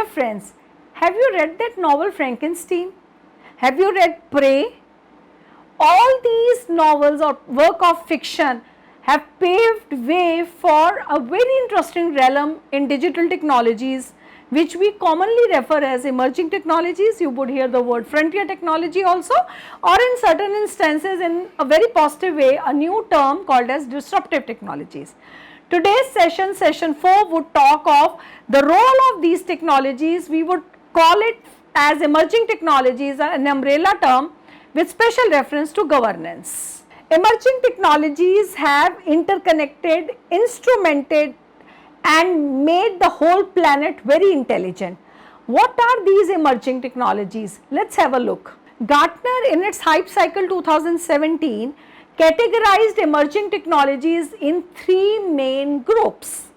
Dear friends, have you read that novel Frankenstein? Have you read Prey? All these novels or work of fiction have paved way for a very interesting realm in digital technologies, which we commonly refer as emerging technologies. You would hear the word frontier technology also, or in certain instances in a very positive way, a new term called as disruptive technologies. Today's session, session 4, would talk of the role of these technologies. We would call it as emerging technologies, an umbrella term with special reference to governance. Emerging technologies have interconnected, instrumented and made the whole planet very intelligent. What are these emerging technologies? Let's have a look. Gartner in its Hype Cycle 2017 categorized emerging technologies in 3 main groups.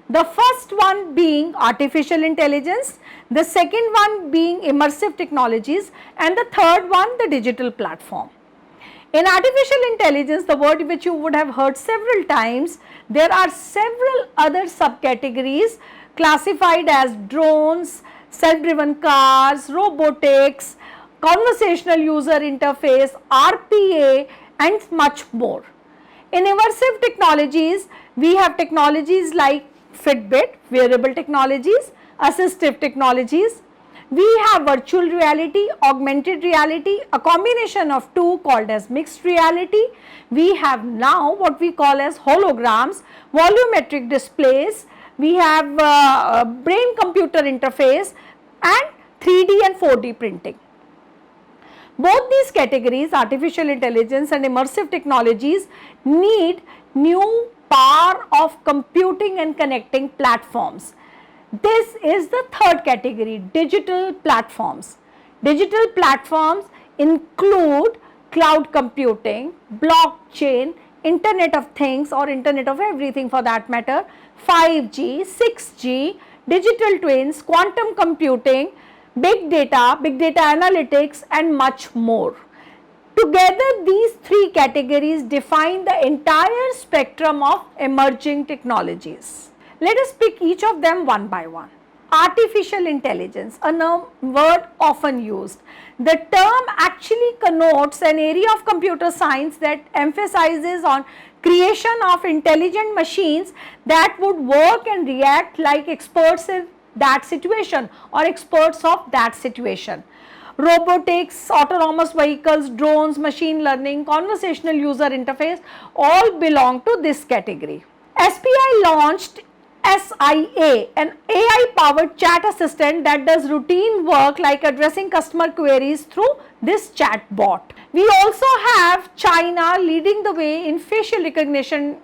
The first one being artificial intelligence, the second one being immersive technologies, and the third one the digital platform. In artificial intelligence, the word which you would have heard several times, there are several other subcategories classified as drones, self-driven cars, robotics, conversational user interface, RPA and much more. In immersive technologies, we have technologies like Fitbit, wearable technologies, assistive technologies. We have virtual reality, augmented reality, a combination of two called as mixed reality. We have now what we call as holograms, volumetric displays. We have brain computer interface and 3D and 4D printing. Both these categories, artificial intelligence and immersive technologies, need new power of computing and connecting platforms. This is the third category, digital platforms. Digital platforms include cloud computing, blockchain, Internet of Things or Internet of Everything for that matter, 5G, 6G, digital twins, quantum computing, big data analytics and much more. Together these 3 categories define the entire spectrum of emerging technologies. Let us pick each of them one by one. Artificial intelligence, a word often used. The term actually connotes an area of computer science that emphasizes on creation of intelligent machines that would work and react like experts in that situation or experts of that situation. Robotics, autonomous vehicles, drones, machine learning, conversational user interface all belong to this category. SBI launched SIA, an AI-powered chat assistant that does routine work like addressing customer queries through this chat bot. We also have China leading the way in facial recognition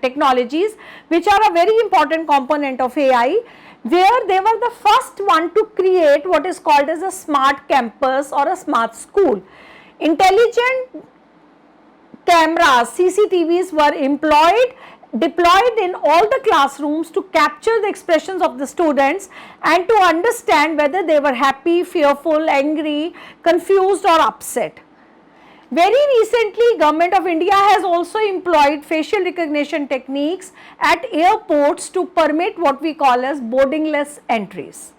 technologies, which are a very important component of AI, where they were the first one to create what is called as a smart campus or a smart school. Intelligent cameras, CCTVs were deployed in all the classrooms to capture the expressions of the students and to understand whether they were happy, fearful, angry, confused or upset. Very recently, Government of India has also employed facial recognition techniques at airports to permit what we call as boardingless entries.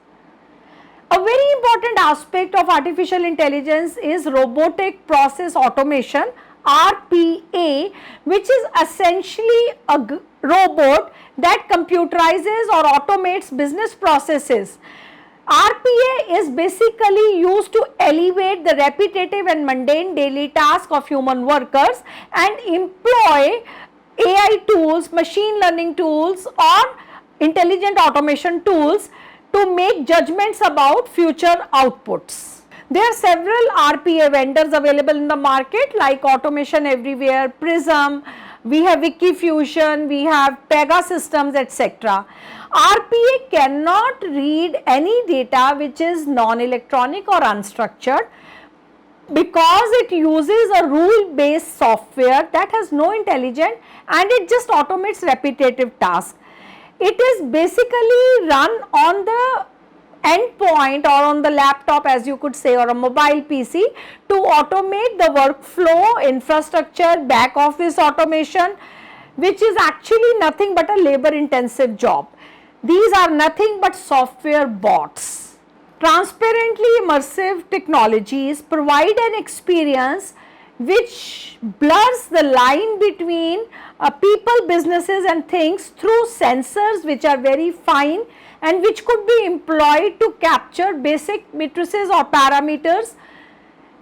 A very important aspect of artificial intelligence is robotic process automation, RPA, which is essentially a robot that computerizes or automates business processes. RPA is basically used to elevate the repetitive and mundane daily task of human workers and employ AI tools, machine learning tools or intelligent automation tools to make judgments about future outputs. There are several RPA vendors available in the market like Automation Everywhere, Prism, we have Wikifusion, we have Pegasystems, etc. RPA cannot read any data which is non-electronic or unstructured because it uses a rule-based software that has no intelligence and it just automates repetitive tasks. It is basically run on the endpoint or on the laptop, as you could say, or a mobile PC to automate the workflow, infrastructure, back office automation, which is actually nothing but a labor intensive job. These are nothing but software bots. Transparently immersive technologies provide an experience which blurs the line between people, businesses and things through sensors which are very fine and which could be employed to capture basic matrices or parameters.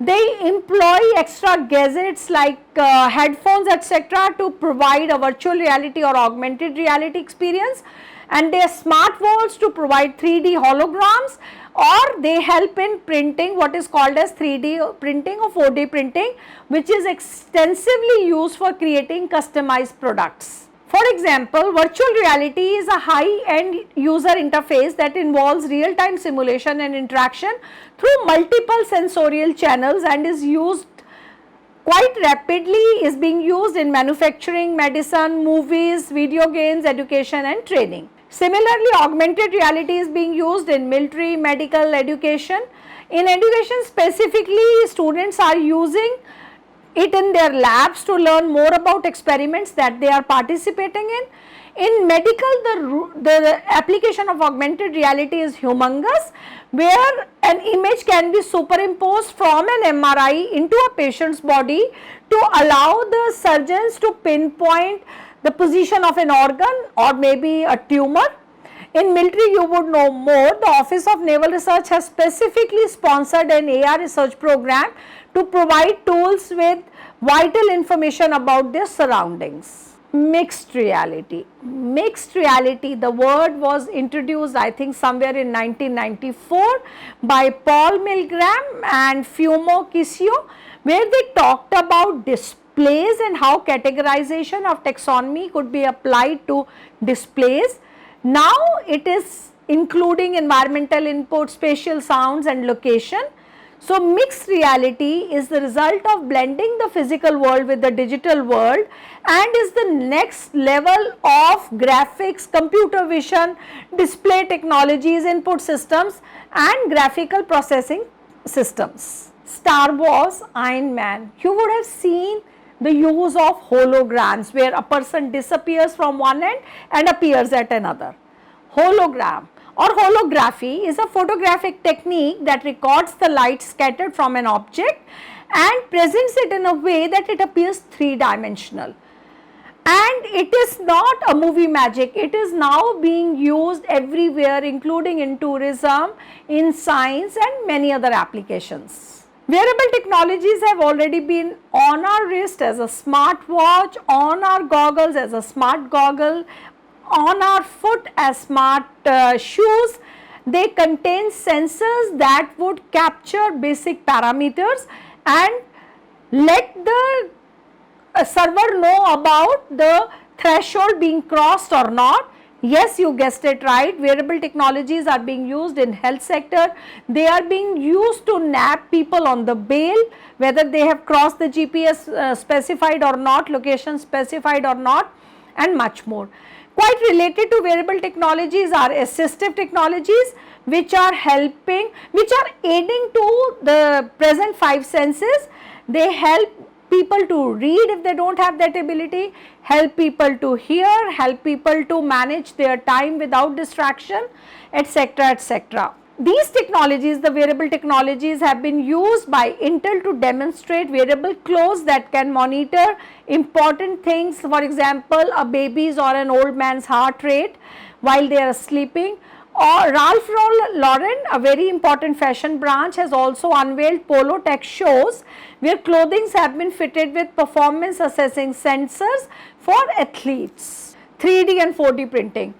They employ extra gadgets like headphones etc. to provide a virtual reality or augmented reality experience, and their smart walls to provide 3D holograms, or they help in printing what is called as 3D printing or 4D printing, which is extensively used for creating customized products. For example, virtual reality is a high-end user interface that involves real-time simulation and interaction through multiple sensorial channels and is used quite rapidly, is being used in manufacturing, medicine, movies, video games, education and training. Similarly, augmented reality is being used in military, medical, education. In education specifically, students are using it in their labs to learn more about experiments that they are participating in. In medical, the application of augmented reality is humongous, where an image can be superimposed from an MRI into a patient's body to allow the surgeons to pinpoint the position of an organ or maybe a tumor. In military, you would know more. The Office of Naval Research has specifically sponsored an AR research program to provide tools with vital information about their surroundings. Mixed reality. Mixed reality, the word was introduced I think somewhere in 1994 by Paul Milgram and Fumo Kisio, where they talked about displays and how categorization of taxonomy could be applied to displays. Now it is including environmental input, spatial sounds and location. So mixed reality is the result of blending the physical world with the digital world and is the next level of graphics, computer vision, display technologies, input systems and graphical processing systems. Star Wars, Iron Man, you would have seen the use of holograms where a person disappears from one end and appears at another. Hologram or holography is a photographic technique that records the light scattered from an object and presents it in a way that it appears three-dimensional. And it is not a movie magic, it is now being used everywhere, including in tourism, in science and many other applications. Wearable technologies have already been on our wrist as a smart watch, on our goggles as a smart goggle, on our foot as smart shoes. They contain sensors that would capture basic parameters and let the server know about the threshold being crossed or not. Yes, you guessed it right, wearable technologies are being used in health sector. They are being used to nab people on the bail, whether they have crossed the GPS specified or not, location specified or not, and much more. Quite related to wearable technologies are assistive technologies, which are helping, which are aiding to the present five senses. They help people to read if they do not have that ability, help people to hear, help people to manage their time without distraction, etc., etc. These technologies, the wearable technologies, have been used by Intel to demonstrate wearable clothes that can monitor important things, for example, a baby's or an old man's heart rate while they are sleeping. Or Ralph Lauren, a very important fashion branch, has also unveiled Polo Tech shows where clothing have been fitted with performance assessing sensors for athletes. 3D and 4D printing.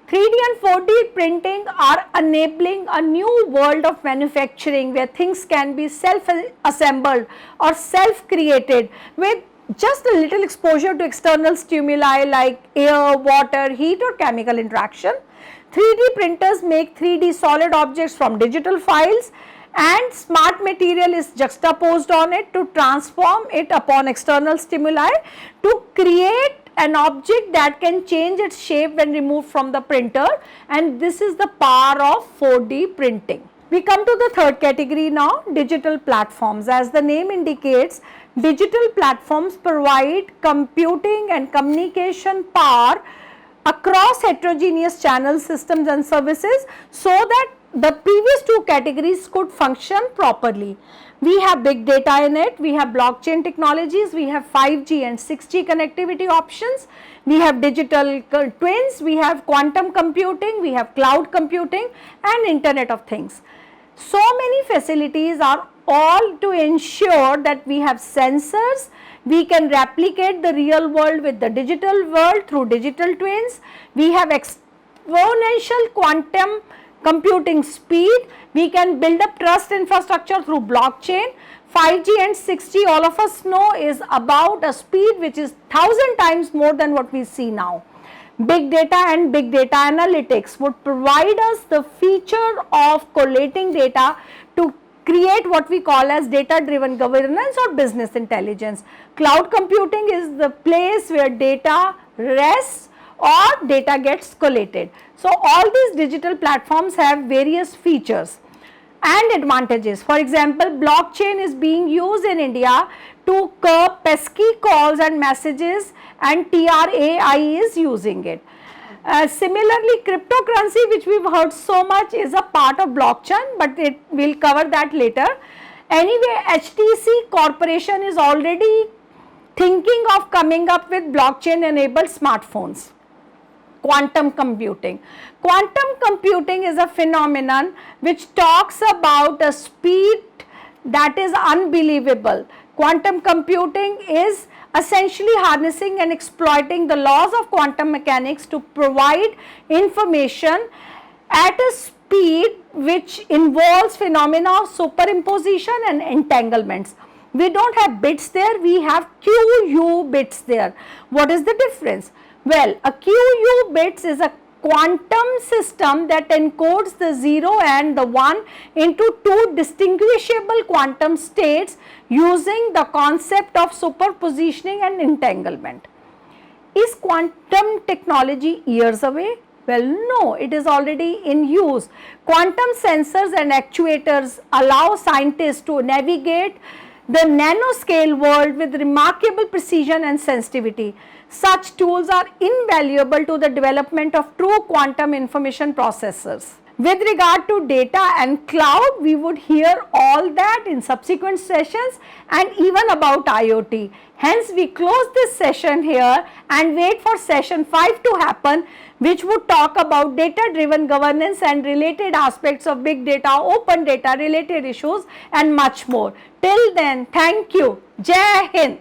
3D and 4D printing are enabling a new world of manufacturing where things can be self-assembled or self-created with just a little exposure to external stimuli like air, water, heat or chemical interaction. 3D printers make 3D solid objects from digital files and smart material is juxtaposed on it to transform it upon external stimuli to create an object that can change its shape when removed from the printer, and this is the power of 4D printing. We come to the third category now, digital platforms. As the name indicates, digital platforms provide computing and communication power across heterogeneous channel systems and services so that the previous two categories could function properly. We have big data in it, we have blockchain technologies, we have 5G and 6G connectivity options, we have digital twins, we have quantum computing, we have cloud computing and Internet of Things. So many facilities are all to ensure that we have sensors, we can replicate the real world with the digital world through digital twins, we have exponential quantum computing speed, we can build up trust infrastructure through blockchain. 5G and 6G, all of us know, is about a speed which is 1000 times more than what we see now. Big data and big data analytics would provide us the feature of collating data to create what we call as data driven governance or business intelligence. Cloud computing is the place where data rests or data gets collated. So all these digital platforms have various features and advantages. For example, blockchain is being used in India to curb pesky calls and messages, and TRAI is using it. Similarly, cryptocurrency, which we have heard so much, is a part of blockchain, but we will cover that later. Anyway, HTC Corporation is already thinking of coming up with blockchain enabled smartphones. Quantum computing. Quantum computing is a phenomenon which talks about a speed that is unbelievable. Quantum computing is essentially harnessing and exploiting the laws of quantum mechanics to provide information at a speed which involves phenomena of superimposition and entanglements. We do not have bits there, we have QU bits there. What is the difference? Well, a QU bits is a quantum system that encodes the 0 and the 1 into two distinguishable quantum states using the concept of superpositioning and entanglement. Is quantum technology years away? Well, no, it is already in use. Quantum sensors and actuators allow scientists to navigate the nanoscale world with remarkable precision and sensitivity. Such tools are invaluable to the development of true quantum information processors. With regard to data and cloud, we would hear all that in subsequent sessions and even about IoT. Hence, we close this session here and wait for session 5 to happen, which would talk about data driven governance and related aspects of big data, open data, related issues and much more. Till then, thank you. Jai Hind.